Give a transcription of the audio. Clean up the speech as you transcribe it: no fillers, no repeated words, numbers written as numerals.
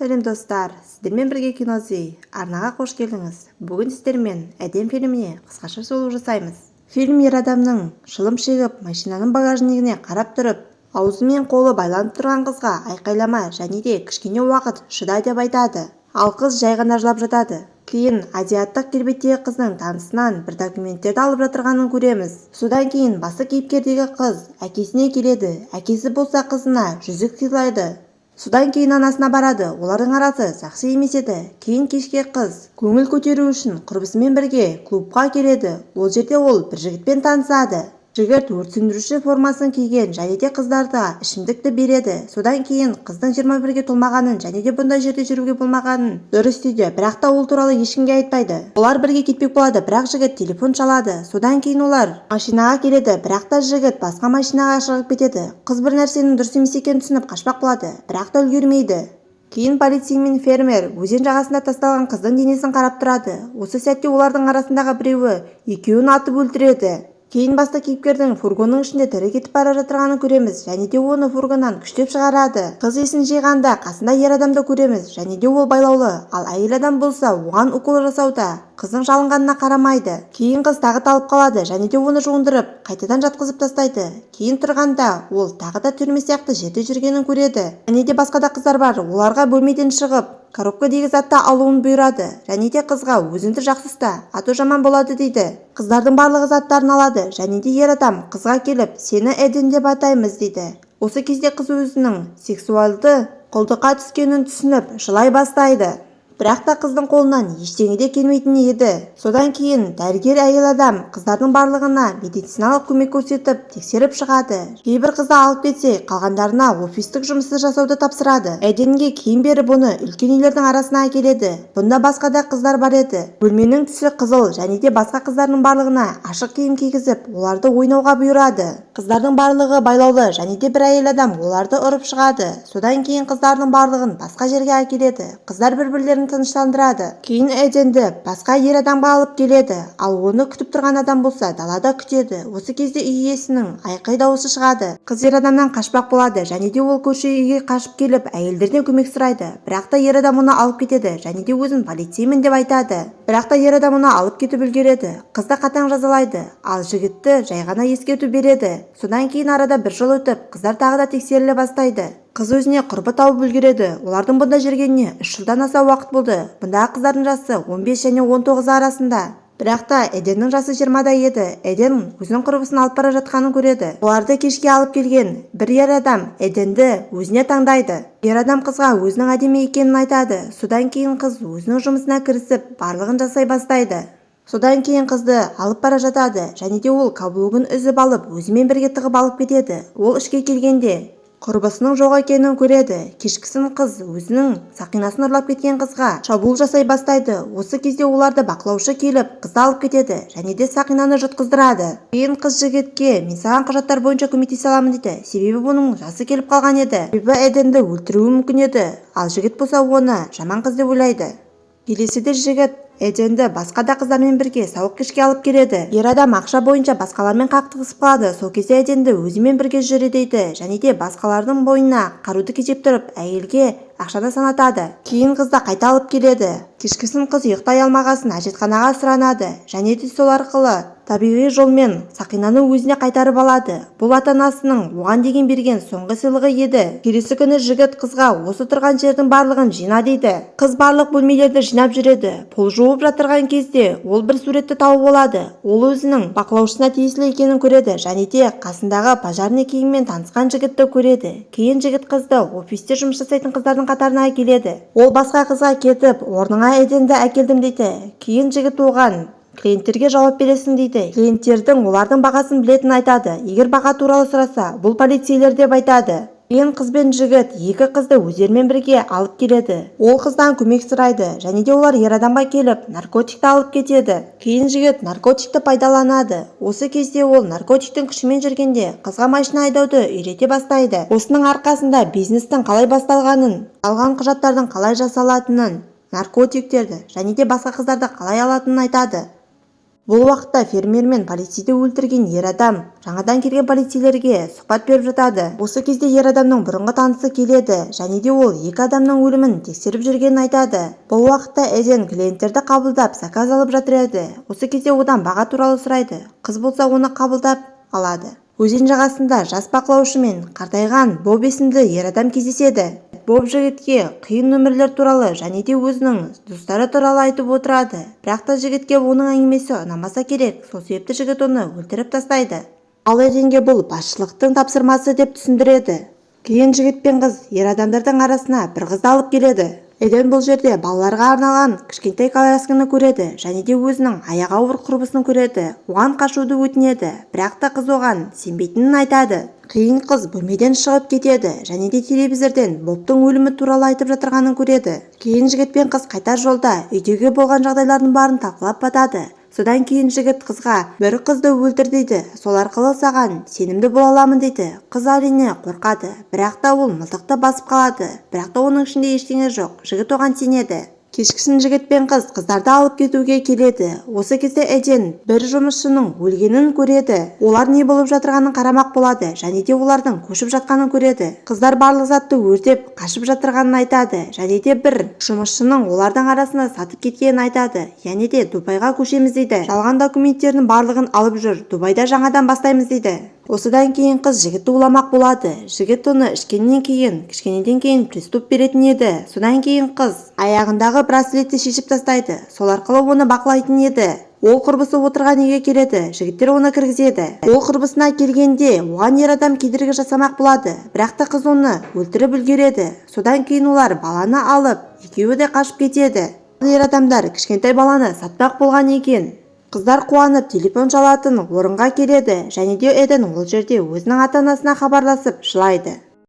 Сәлем достар, сіздермен бірге кинози арнаға қош келдіңіз. Бүгін сіздермен Эден фильміне қысқаша шолу жасаймыз. Фильм ер адамның шылым шегіп машинаның багажнигіне қарап тұрып, аузы мен қолы байланып тұрған қызға айқайлама және де кішкене уақыт шыда деп айтады. Ал қыз жай ғана жылап жатады. Кейін азиаттық келбеттегі қыздың танысынан бір документтерді алып жатырғанын көреміз. Содан кейін басты кейіпкердегі қыз әкесіне келеді. Әкесі болса қызына жүзік сыйлайды. Содан кейін анасына барады. Олардың арасы жақсы емес еді. Кейін кешке қыз көңіл көтеру үшін құрбысымен бірге клубқа келеді. Ол жерде ол бір жігітпен танысады. Жігіт өрт сөндіруші формасын киген және де қыздарға ішімдікті береді. Содан кейін қыздың 21-ге толмағанын және де бұндай жерде жүруге болмағанын дұрыс дейді, бірақ та ол туралы ешкімге айтпайды. Олар бірге кетпек болады, бірақ жігіт телефон шалады. Содан кейін олар машинаға келеді, бірақ та жігіт басқа машинаға шығып кетеді. Қыз бір нәрсенің дұрыс емес екенін түсініп қашпақ болады, бірақ та үлгермейді. Кейін полиция мен фермер өзен жағасында тасталған қыздың денесін қарап тұрады. Осы сәтте олардың арасындағы біреуі екеуін атып өлтіреді. Кейін басты кейіпкердің фургонның ішінде тірі кетіп бара жатырғанын көреміз және де оны фургоннан күштеп шығарады. Қыз есін жиғанда қасында ер адамды көреміз және де ол байлаулы, ал әйел адам болса оған укол жасауда. Қыздың жалынғанына қарамайды. Кейін қыз тағы талып қалады және де оны жуындырып, қайтадан жатқызып тастайды. Кейін тұрғанда ол тағы да түрме сияқты жерде жүргенін көреді. Және де басқа да қыздар бар. Оларға бөлмеден шығып, коробкадегі затты алуын бұйырады және де қызға өзіңді жақсы ұста, ату жаман болады дейді. Қыздардың барлығы заттарын алады және де ер адам қызға келіп, сені Эден деп атаймыз дейді. Осы кезде қыз өзінің сексуалды құлдыққа түскенін түсініп жылай бастайды. Бірақ та қыздың қолынан ештеңе де келмейтін еді. Содан кейін дәрігер әйел адам қыздардың барлығына медициналық көмек көрсетіп тексеріп шығады. Кейбір қызды алып кетсе, қалғандарына офистік жұмысты жасауды тапсырады. Эденге кейін беріп оны үлкен үйлердің арасына әкеледі. Бұнда басқа да қыздар бар еді. Бөлменің түсі қызыл және де басқа қыздардың барлығына ашық киім кигізіп, оларды ойнауға бұйырады. Қыздардың барлығы байлаулы және де бір әйел адам оларды ұрып шығады. Содан кейін қыздардың барлығын басқа жерге әкеледі. Қыздар бір-бірлерін тыныштандырады. Кейін Эденді басқа ер адамға алып келеді, ал оны күтіп тұрған адам болса далада күтеді. Осы кезде үй иесінің айқай дауысы шығады. Қыз ер адамнан қашпақ болады және де ол көрші үйге қашып келіп әйелдерден көмек сұрайды. Бірақ та ер адам оны алып кетеді және де өзін полицеймін деп айтады. Бірақ та ер адам оны алып кетіп үлгереді. Қызды қатаң жазалайды, ал жігітті жай ғана ескерту береді. Содан кейін арада бір жыл өтіп, қыздар тағы да тексеріле бастайды. Қыз өзіне құрбы тауып үлгереді. Олардың бұнда жүргеніне 3 жылдан аса уақыт болды. Бұндағы қыздардың жасы 15 және 19 арасында. Бірақ та Эденнің жасы 20-да еді. Эден өзінің құрбысын алып бара жатқанын көреді. Оларды кешке алып келген бір ер адам Эденді өзіне таңдайды. Ер адам қызға өзінің әдемі екенін айтады. Содан кейін қыз өзінің жұмысына кірісіп, барлығын жасай бастайды. Содан кейін қызды алып бара жатады және де ол каблугын үзіп алып, өзімен бірге тығып алып кетеді. Ол ішке келгенде құрбысының жоқ екенін көреді. Кешкісін қыз өзінің сақинасын ұрлап кеткен қызға шабуыл жасай бастайды. Осы кезде оларды бақылаушы келіп, қызды алып кетеді және де сақинаны жұтқыздырады. Кейін қыз жігітке, мен саған құжаттар бойынша көмектесе аламын дейді. Себебі бұның жасы келіп қалған еді. Себебі Эденді өлтіруі мүмкін еді. Ал жігіт болса оны жаман қыз деп ойлайды. Келесіде жігіт Эденді басқа да қыздармен бірге сауық кешке алып келеді. Ер адам ақша бойынша басқалармен қақтығысып қалады. Сол кезде Эденді өзімен бірге жүре дейді және де басқалардың бойына қаруды кезеп тұрып, әйелге ақшаны санатады. Кейін қызды қайта алып келеді. Кешкісін қыз ұйықтай алмағасын әжетханаға сұранады және де сол арқылы табиғи жолмен сақинаны өзіне қайтарып алады. Бұл ата-анасының оған деген берген соңғы сыйлығы еді. Келесі күні жігіт қызға осы тұрған жердің барлығын жина дейді. Қыз барлық бөлмелерді жинап жүреді. Пол жуып жатырған кезде ол бір суретті тауып алады. Ол өзінің бақылаушысына тиесілі екенін көреді және де қасындағы пожарный киіммен танысқан жігітті көреді. Кейін жігіт қызды офисте жұмыс жасайтын қыздардың қатарына әкеледі. Ол басқа қызға кетіп, орныңа Эденді әкелдім дейді. Кейін жігіт оған клиенттерге жауап бересің дейді. Клиенттердің олардың бағасын білетінін айтады. Егер баға туралы сұраса, бұл полицейлер деп айтады. Кейін қыз бен жігіт екі қызды өздерімен бірге алып келеді. Ол қыздан көмек сұрайды және де олар ер адамға келіп наркотикті алып кетеді. Кейін жігіт наркотикті пайдаланады. Осы кезде ол наркотиктің күшімен жүргенде қызға машина айдауды үйрете бастайды. Осының арқасында бизнестің қалай басталғанын, алған құжаттардың қалай жасалатынын, наркотиктерді және де басқа қыздарды қалай алатынын айтады. Бұл уақытта фермер мен полицейді өлтірген ер адам жаңадан келген полицейлерге сұхбат беріп жатады. Осы кезде ер адамның бұрынғы танысы келеді және де ол екі адамның өлімін тексеріп жүргенін айтады. Бұл уақытта Эден клиенттерді қабылдап заказ алып жатыр еді. Осы кезде одан баға туралы сұрайды. Қыз болса оны қабылдап алады. Өзен жағасында жас бақылаушы мен қартайған Боб есімді ер адам кездеседі. Боб жігітке қиын нөмірлер туралы және де өзінің достары туралы айтып отырады. Бірақ та жігітке оның әңгімесі ұнамаса керек, сол себепті жігіт оны өлтіріп тастайды. Ал Эденге бұл басшылықтың тапсырмасы деп түсіндіреді. Кейін жігіт пен қыз ер адамдардың арасына бір қызды алып келеді. Эден бұл жерде балаларға арналған кішкентай колясканы көреді және де өзінің аяғы ауыр құрбысын көреді. Оған қашуды өтінеді, бірақ та қыз оған сенбейтінін айтады. Кейін қыз бөлмеден шығып кетеді және де телевизорден Бобтың өлімі туралы айтып жатырғанын көреді. Кейін жігіт пен қыз қайтар жолда үйдегі болған жағдайлардың барын талқылап батады. Содан кейін жігіт қызға бір қызды өлтір дейді, сол арқылы саған сенімді бола аламын дейді. Қыз әрине қорқады, бірақ та ол мылтықты басып қалады. Бірақ та оның ішінде ештеңе жоқ. Жігіт оған сенеді. Кешкісін жігіт пен қыз қыздарды алып кетуге келеді. Осы кезде Эден бір жұмысшының өлгенін көреді. Олар не болып жатырғанын қарамақ болады және де олардың көшіп жатқанын көреді. Қыздар барлық затты өртеп қашып жатырғанын айтады және де бір жұмысшының олардың арасында сатып кеткенін айтады. Яғни де Дубайға көшеміз дейді. Жалған документтерінің барлығын алып жүр. Дубайда жаңадан бастаймыз дейді. Осыдан кейін қыз жігітті уламақ болады. Жігіт оны ішкеннен кейін приступ беретін еді. Содан кейін қыз аяғындағы браслетті шешіп тастайды. Сол арқылы оны бақылайтын еді. Ол құрбысы отырған үйге келеді. Жігіттер оны кіргізеді. Ол құрбысына келгенде оған ер адам кедергі жасамақ болады. Бірақ та қыз оны өлтіріп үлгереді. Содан кейін олар баланы алып, екеуі де қашып кетеді. Ер адамдар кішкентай баланы сатпақ болған екен. Қыздар қуанып телефон шалатын орынға келеді және де Эден ол жерде өзінің ата-анасына хабарласып жылайды.